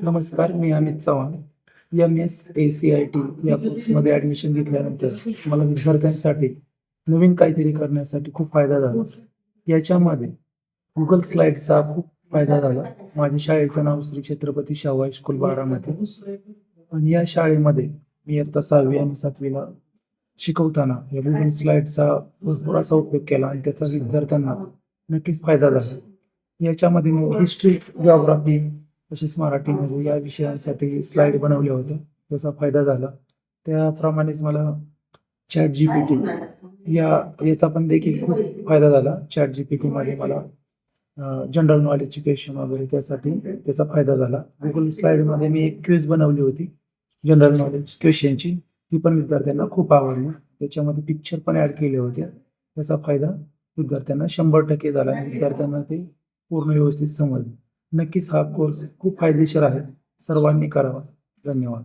नमस्कार, मी अमित चव्हाण. MSACIT या कोर्समध्ये ॲडमिशन घेतल्यानंतर मला विद्यार्थ्यांसाठी नवीन काहीतरी करण्यासाठी खूप फायदा झाला. याच्यामध्ये Google स्लाईडचा खूप फायदा झाला. माझ्या शाळेचं नाव श्री छत्रपती शाहू हायस्कूल बारामती आणि या शाळेमध्ये मी इयत्ता 6वी आणि 7वीला शिकवताना या Google स्लाईडचा भरपूर असा उपयोग केला आणि त्याचा विद्यार्थ्यांना नक्कीच फायदा झाला. याच्यामध्ये मी हिस्ट्री, जिओग्राफी तसेच मराठीमध्ये या विषयांसाठी स्लाईड बनवल्या होत्या. त्याचा फायदा झाला. त्याप्रमाणेच मला ChatGPT याचा पण देखील खूप फायदा झाला. ChatGPTमध्ये मला जनरल नॉलेजचे क्वेश्चन वगैरे त्यासाठी त्याचा फायदा झाला. Google स्लाईडमध्ये मी एक क्विज बनवली होती जनरल नॉलेज क्वेश्चनची. ती पण विद्यार्थ्यांना खूप आवडली. त्याच्यामध्ये पिक्चर पण ॲड केले होते. त्याचा फायदा विद्यार्थ्यांना 100% झाला आणि विद्यार्थ्यांना ते पूर्ण व्यवस्थित समजलं. नक्कीच हा कोर्स खूप फायदेशीर आहे. सर्वांनी करावा. धन्यवाद.